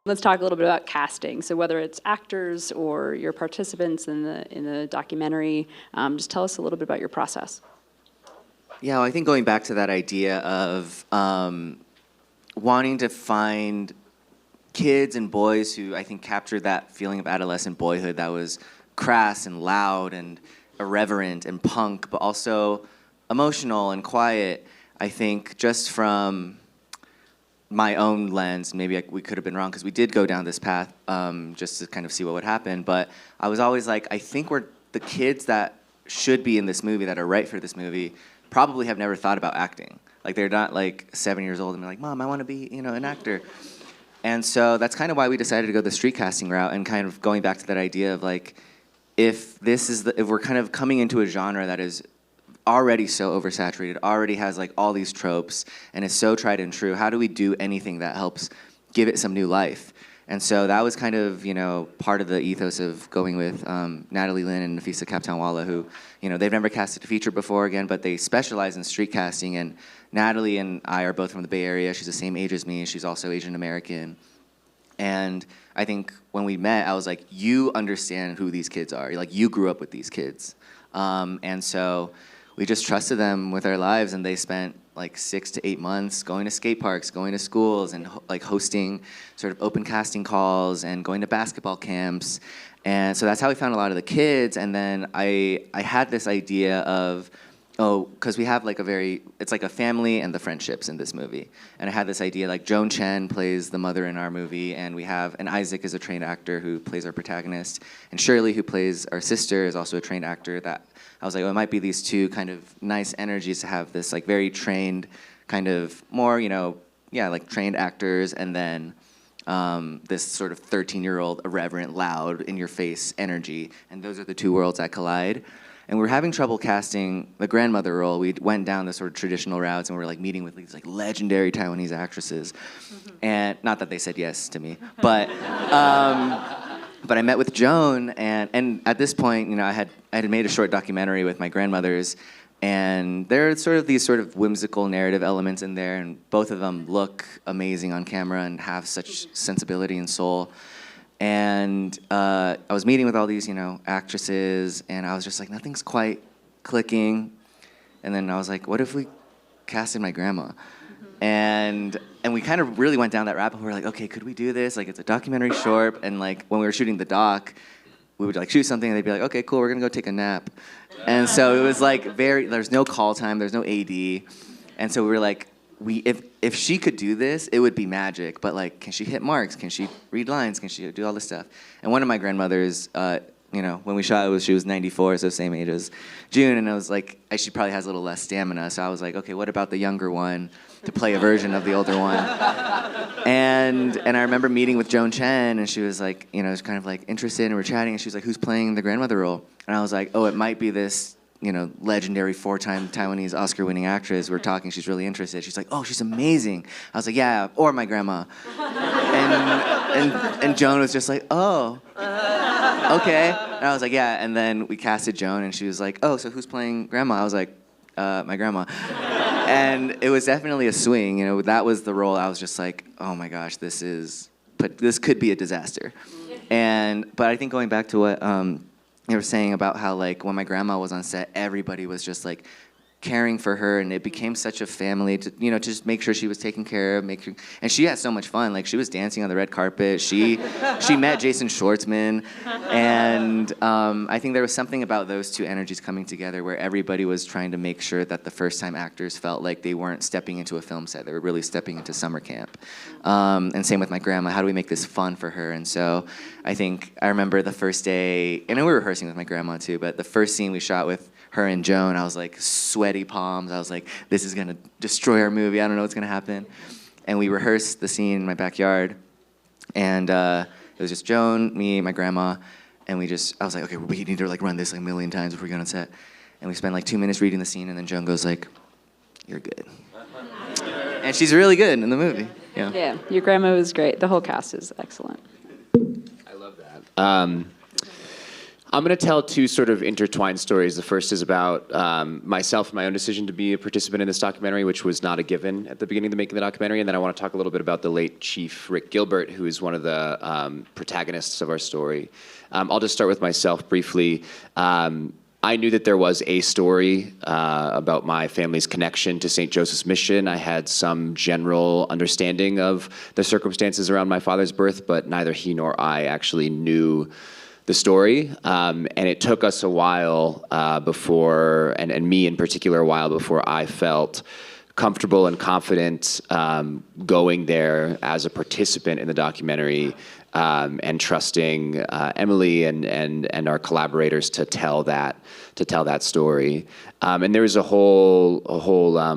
Let's talk a little bit about casting. So whether it's actors or your participants in the documentary, just tell us a little bit about your process. Yeah, well, I think going back to that idea of wanting to find kids and boys who I think captured that feeling of adolescent boyhood that was crass and loud and irreverent and punk, but also emotional and quiet. I think just from my own lens, maybe we could have been wrong because we did go down this path just to kind of see what would happen. But I was always like, I think we're the kids that should be in this movie, that are right for this movie, probably have never thought about acting. Like they're not like 7 years old and they're like, Mom, I want to be, an actor. And so that's kind of why we decided to go the street casting route, and kind of going back to that idea of like, if we're kind of coming into a genre that is already so oversaturated, already has like all these tropes, and is so tried and true, how do we do anything that helps give it some new life? And so that was kind of, part of the ethos of going with Natalie Lynn and Nafisa Kaptanwala, who, they've never casted a feature before again, but they specialize in street casting. And Natalie and I are both from the Bay Area. She's the same age as me. She's also Asian American. And I think when we met, I was like, you understand who these kids are. Like, you grew up with these kids. And so we just trusted them with our lives, and they spent like 6 to 8 months going to skate parks, going to schools, and like hosting sort of open casting calls and going to basketball camps. And so that's how we found a lot of the kids. And then I had this idea of, because we have like it's like a family and the friendships in this movie. And I had this idea, like Joan Chen plays the mother in our movie, and Isaac is a trained actor who plays our protagonist, and Shirley, who plays our sister, is also a trained actor. That I was like, it might be these two kind of nice energies to have this like very trained, kind of more, like trained actors, and then this sort of 13-year-old irreverent, loud, in-your-face energy. And those are the two worlds that collide. And we were having trouble casting the grandmother role. We went down the sort of traditional routes, and we were like meeting with these like legendary Taiwanese actresses. And not that they said yes to me, but I met with Joan, and at this point, I had made a short documentary with my grandmothers, and there are sort of these sort of whimsical narrative elements in there, and both of them look amazing on camera and have such sensibility and soul. And I was meeting with all these, actresses, and I was just like, nothing's quite clicking. And then I was like, what if we casted my grandma? And we kind of really went down that rabbit hole. We were like, okay, could we do this? Like, it's a documentary short, and like when we were shooting the doc, we would like shoot something, and they'd be like, okay, cool, we're gonna go take a nap. And so it was like there's no call time, there's no AD, and so we were like, if she could do this, it would be magic. But like, can she hit marks? Can she read lines? Can she do all this stuff? And one of my grandmothers, when we shot, she was 94, so same age as June, and I was like, she probably has a little less stamina. So I was like, okay, what about the younger one to play a version of the older one? And I remember meeting with Joan Chen, and she was like, was kind of like interested, and we're chatting, and she was like, who's playing the grandmother role? And I was like, it might be this, legendary 4-time Taiwanese Oscar-winning actress. We're talking, she's really interested. She's like, oh, she's amazing. I was like, yeah, or my grandma. And Joan was just like, oh, okay. And I was like, yeah. And then we casted Joan, and she was like, oh, so who's playing grandma? I was like, my grandma. And it was definitely a swing. That was the role. I was just like, oh my gosh, this could be a disaster. But I think going back to what you were saying about how like when my grandma was on set, everybody was just like caring for her, and it became such a family to just make sure she was taken care of, and she had so much fun. Like, she was dancing on the red carpet. She met Jason Schwartzman, and I think there was something about those two energies coming together where everybody was trying to make sure that the first-time actors felt like they weren't stepping into a film set. They were really stepping into summer camp. And same with my grandma. How do we make this fun for her? And so I remember the first day, and we were rehearsing with my grandma too, but the first scene we shot with her and Joan, I was like sweaty palms. I was like, this is gonna destroy our movie. I don't know what's gonna happen. And we rehearsed the scene in my backyard, and it was just Joan, me, my grandma, and I was like, okay, we need to like run this like a million times before we go on set. And we spent like 2 minutes reading the scene, and then Joan goes like, you're good. And she's really good in the movie. Yeah, your grandma was great. The whole cast is excellent. I love that. I'm going to tell two sort of intertwined stories. The first is about myself and my own decision to be a participant in this documentary, which was not a given at the beginning of the making of the documentary. And then I want to talk a little bit about the late Chief Rick Gilbert, who is one of the protagonists of our story. I'll just start with myself briefly. I knew that there was a story about my family's connection to St. Joseph's Mission. I had some general understanding of the circumstances around my father's birth, but neither he nor I actually knew the story. And it took us a while before, and me in particular, a while before I felt comfortable and confident going there as a participant in the documentary, and trusting Emily and our collaborators to tell that story. And there was a whole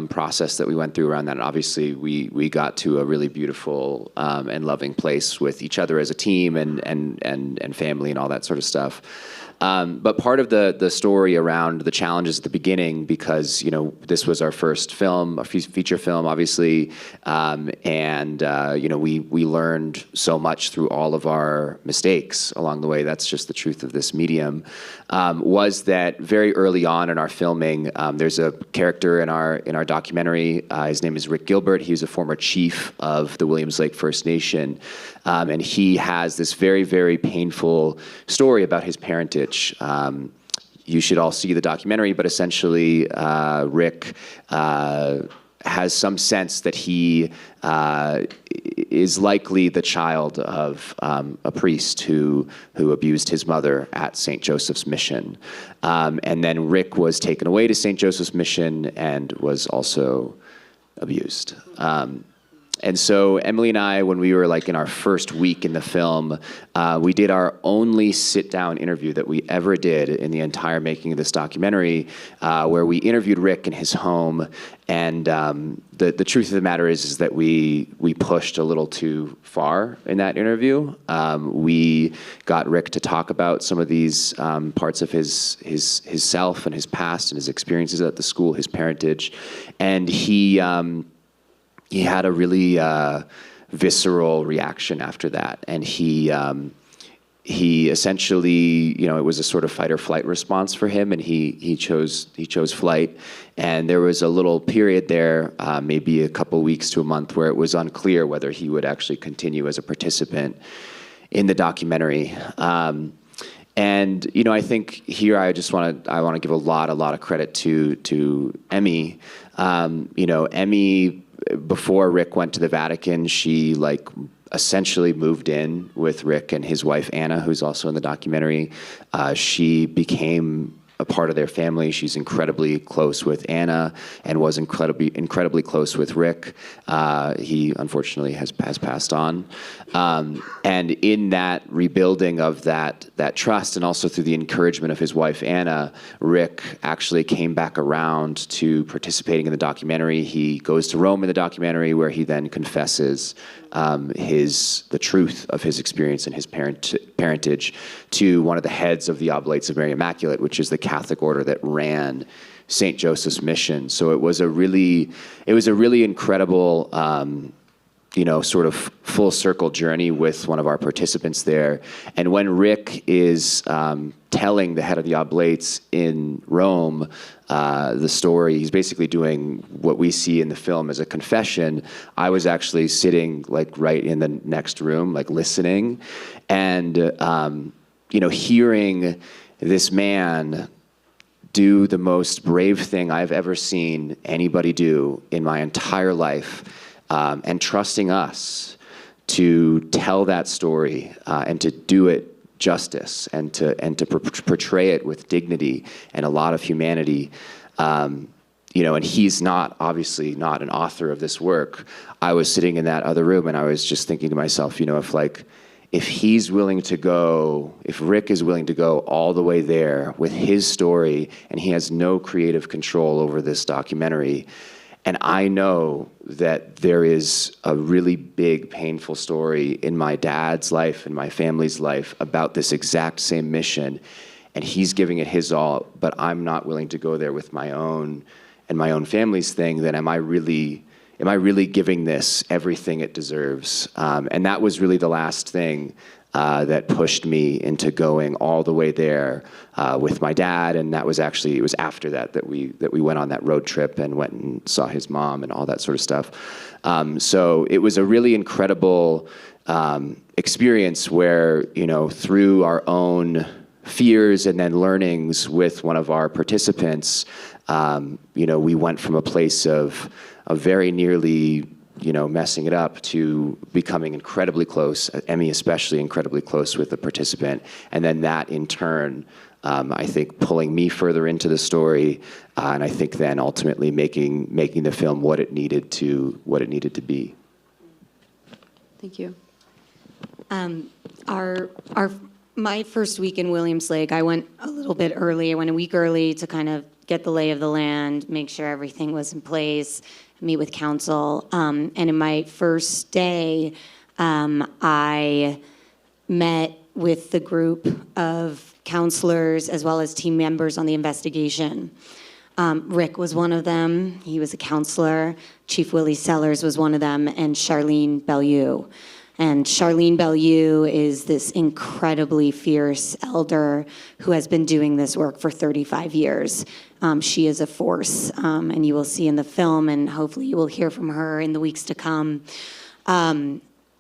process that we went through around that. And obviously, we got to a really beautiful and loving place with each other as a team and family and all that sort of stuff. But part of the story around the challenges at the beginning, because this was our first film, a feature film, obviously, and we learned so much through all of our mistakes along the way. That's just the truth of this medium. Was that very early on in our filming, there's a character in our documentary. His name is Rick Gilbert. He was a former chief of the Williams Lake First Nation, and he has this very, very painful story about his parentage. You should all see the documentary, but essentially, Rick has some sense that he is likely the child of a priest who abused his mother at St. Joseph's Mission. And then Rick was taken away to St. Joseph's Mission and was also abused. And so Emily and I, when we were in our first week in the film, we did our only sit-down interview that we ever did in the entire making of this documentary, where we interviewed Rick in his home. And the truth of the matter is that we pushed a little too far in that interview. We got Rick to talk about some of these parts of his self and his past and his experiences at the school, his parentage, and he had a really visceral reaction after that, and he essentially, it was a sort of fight or flight response for him, and he chose flight. And there was a little period there, maybe a couple weeks to a month, where it was unclear whether he would actually continue as a participant in the documentary. And I think here I want to give a lot of credit to Emmy. Emmy, before Rick went to the Vatican, she essentially moved in with Rick and his wife Anna, who's also in the documentary. She became a part of their family. She's incredibly close with Anna and was incredibly close with Rick. He unfortunately has passed on. And in that rebuilding of that trust, and also through the encouragement of his wife Anna, Rick actually came back around to participating in the documentary. He goes to Rome in the documentary, where he then confesses the truth of his experience and his parentage to one of the heads of the Oblates of Mary Immaculate, which is the Catholic order that ran St. Joseph's Mission. So it was a really incredible, sort of full circle journey with one of our participants there. And when Rick is telling the head of the Oblates in Rome the story, he's basically doing what we see in the film as a confession. I was actually sitting right in the next room, listening, and hearing this man do the most brave thing I've ever seen anybody do in my entire life, and trusting us to tell that story and to do it justice and to portray it with dignity and a lot of humanity. And he's obviously not an author of this work. I was sitting in that other room and I was just thinking to myself, if he's willing to go, if Rick is willing to go all the way there with his story, and he has no creative control over this documentary, and I know that there is a really big, painful story in my dad's life and my family's life about this exact same mission, and he's giving it his all, but I'm not willing to go there with my own and my own family's thing, then am I really giving this everything it deserves? And that was really the last thing that pushed me into going all the way there with my dad. And that was actually, it was after that we went on that road trip and went and saw his mom and all that sort of stuff. So it was a really incredible experience where, you know, through our own fears and then learnings with one of our participants, you know, we went from a place of very nearly, you know, messing it up to becoming incredibly close, Emmy especially incredibly close with the participant. And then that in turn, I think pulling me further into the story, and I think then ultimately making the film what it needed to be. Thank you. My first week in Williams Lake, I went a little bit early. I went a week early to kind of get the lay of the land, make sure everything was in place, meet with council. And in my first day, I met with the group of counselors as well as team members on the investigation. Rick was one of them. He was a counselor. Chief Willie Sellers was one of them, and Charlene Bellew. And Charlene Bellew is this incredibly fierce elder who has been doing this work for 35 years. She is a force, and you will see in the film, and hopefully you will hear from her in the weeks to come.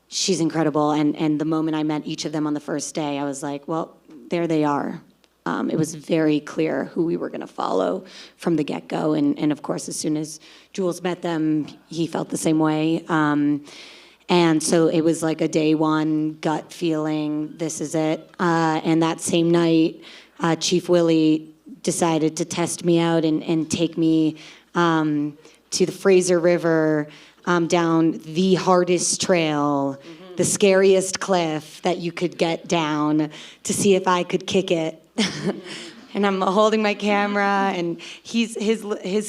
She's incredible, and the moment I met each of them on the first day, I was like, well, there they are. It was very clear who we were going to follow from the get-go, and of course, as soon as Jules met them, he felt the same way. And so it was like a day one gut feeling, this is it. And that same night, Chief Willie decided to test me out and take me to the Fraser River, down the hardest trail, the scariest cliff that you could get down to see if I could kick it. And I'm holding my camera, and his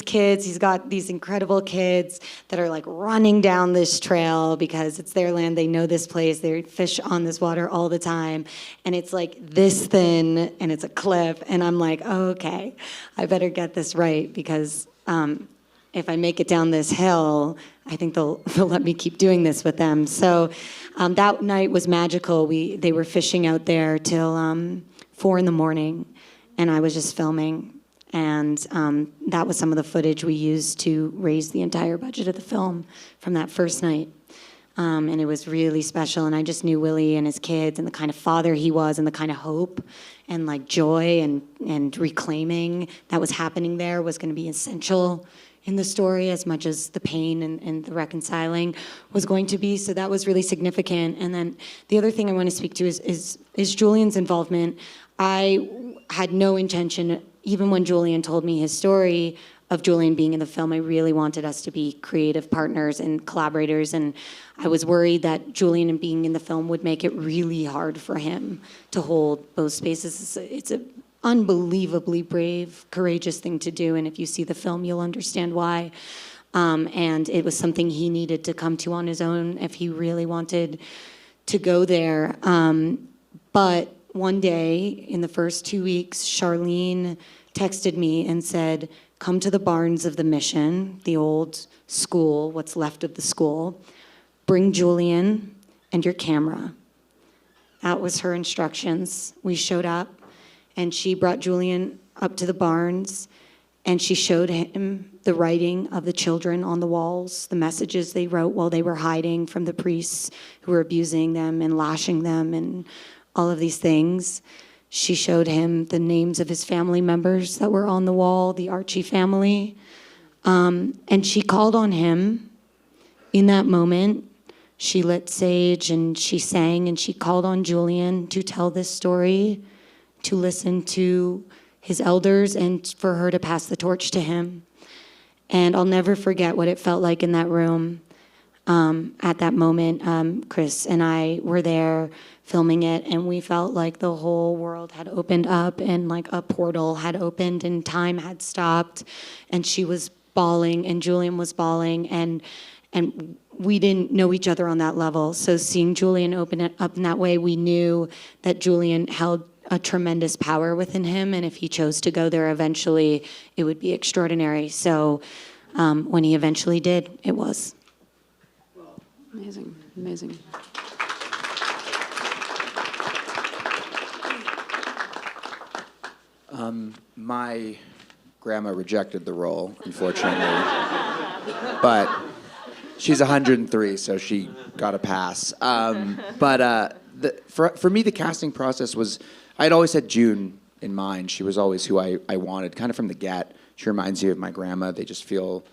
kids, he's got these incredible kids that are like running down this trail because it's their land. They know this place. They fish on this water all the time. And it's like this thin, and it's a cliff. And I'm like, oh, okay, I better get this right because if I make it down this hill, I think they'll let me keep doing this with them. So that night was magical. They were fishing out there till 4 a.m. And I was just filming, and that was some of the footage we used to raise the entire budget of the film from that first night. And it was really special, and I just knew Willie and his kids and the kind of father he was and the kind of hope and like joy and reclaiming that was happening there was going to be essential in the story as much as the pain and the reconciling was going to be. So that was really significant. And then the other thing I want to speak to is Julian's involvement. I had no intention, even when Julian told me his story of Julian being in the film, I really wanted us to be creative partners and collaborators, and I was worried that Julian being in the film would make it really hard for him to hold both spaces. It's an unbelievably brave, courageous thing to do, and if you see the film, you'll understand why. And it was something he needed to come to on his own if he really wanted to go there. But one day, in the first 2 weeks, Charlene texted me and said, come to the barns of the mission, the old school, what's left of the school. Bring Julian and your camera. That was her instructions. We showed up, and she brought Julian up to the barns, and she showed him the writing of the children on the walls, the messages they wrote while they were hiding from the priests who were abusing them and lashing them and all of these things. She showed him the names of his family members that were on the wall, the Archie family. And she called on him in that moment. She lit sage and she sang and she called on Julian to tell this story, to listen to his elders and for her to pass the torch to him. And I'll never forget what it felt like in that room. At that moment, Chris and I were there filming it, and we felt like the whole world had opened up and like a portal had opened and time had stopped, and she was bawling and Julian was bawling, and we didn't know each other on that level. So seeing Julian open it up in that way, we knew that Julian held a tremendous power within him, and if he chose to go there eventually, it would be extraordinary. So when he eventually did, it was. Amazing, amazing. My grandma rejected the role, unfortunately. But she's 103, so she got a pass. For me, the casting process was, I'd always had June in mind. She was always who I wanted, kind of from the get. She reminds you of my grandma. They just feel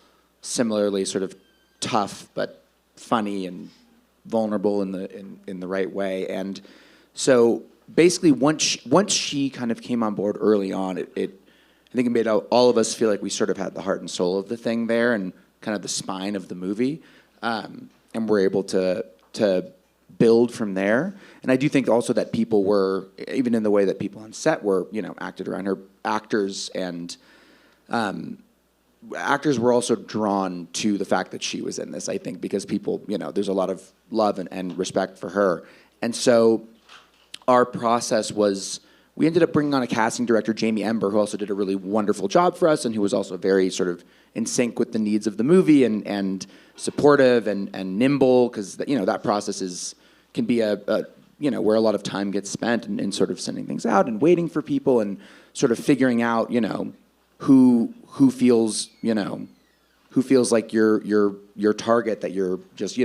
similarly sort of tough, but funny and vulnerable in the right way. And so basically, once she kind of came on board early on, I think it made all of us feel like we sort of had the heart and soul of the thing there, and kind of the spine of the movie, and we're able to build from there. And I do think also that people were, even in the way that people on set were, acted around her, actors were also drawn to the fact that she was in this, I think, because people, there's a lot of love and respect for her. And so our process was, we ended up bringing on a casting director, Jamie Ember, who also did a really wonderful job for us, and who was also very sort of in sync with the needs of the movie, and supportive and nimble, because that process can be where a lot of time gets spent in sort of sending things out and waiting for people and sort of figuring out who feels like your target that you're just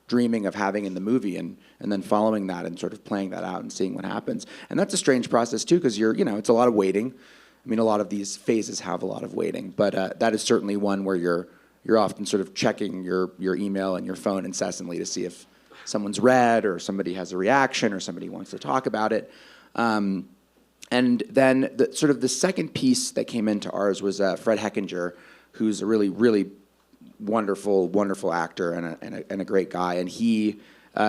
dreaming of having in the movie, and then following that and sort of playing that out and seeing what happens. And that's a strange process too, because it's a lot of waiting. I mean, a lot of these phases have a lot of waiting, but that is certainly one where you're often sort of checking your email and your phone incessantly to see if someone's read, or somebody has a reaction, or somebody wants to talk about it. And then the second piece that came into ours was Fred Heckinger, who's a really, really wonderful actor and a great guy. And he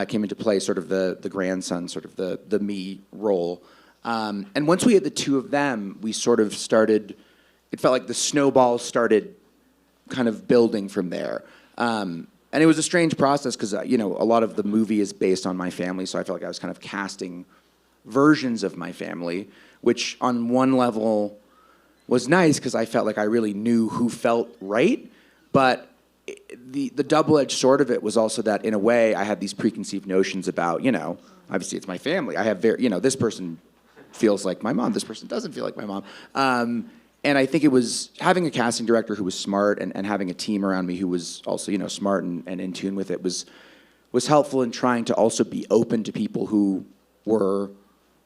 came into play sort of the grandson, sort of the me role. And once we had the two of them, we sort of started, it felt like the snowball started kind of building from there. And it was a strange process because, a lot of the movie is based on my family, so I felt like I was kind of casting versions of my family, which on one level was nice because I felt like I really knew who felt right, but the double-edged sword of it was also that, in a way, I had these preconceived notions about, obviously it's my family. I have this person feels like my mom, this person doesn't feel like my mom. And I think it was having a casting director who was smart, and having a team around me who was also, smart and in tune with it was helpful in trying to also be open to people who were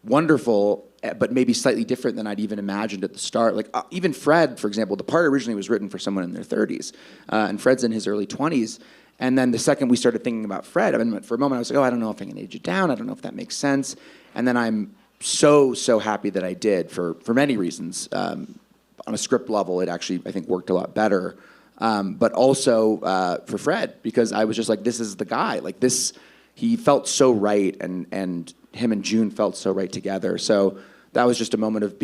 wonderful, but maybe slightly different than I'd even imagined at the start. Like even Fred, for example, the part originally was written for someone in their 30s, and Fred's in his early 20s. And then the second we started thinking about Fred, for a moment I was like, I don't know if I can age it down. I don't know if that makes sense. And then I'm so happy that I did for many reasons. On a script level, it actually, I think, worked a lot better. But also for Fred, because I was just like, this is the guy. Like this, he felt so right, and him and June felt so right together. So that was just a moment of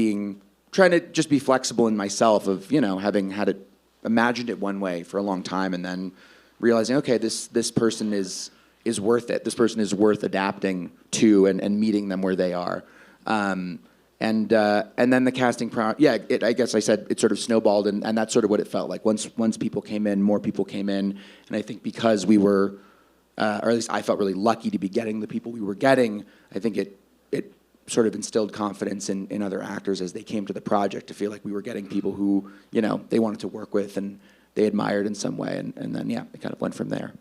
trying to just be flexible in myself, of, having had it, imagined it one way for a long time, and then realizing, okay, this person is worth it. This person is worth adapting to and meeting them where they are. And then the casting, I guess I said it sort of snowballed, and that's sort of what it felt like. Once people came in, more people came in, and I think because we were, or at least I felt really lucky to be getting the people we were getting, I think it sort of instilled confidence in other actors as they came to the project, to feel like we were getting people who, they wanted to work with and they admired in some way, and then, it kind of went from there.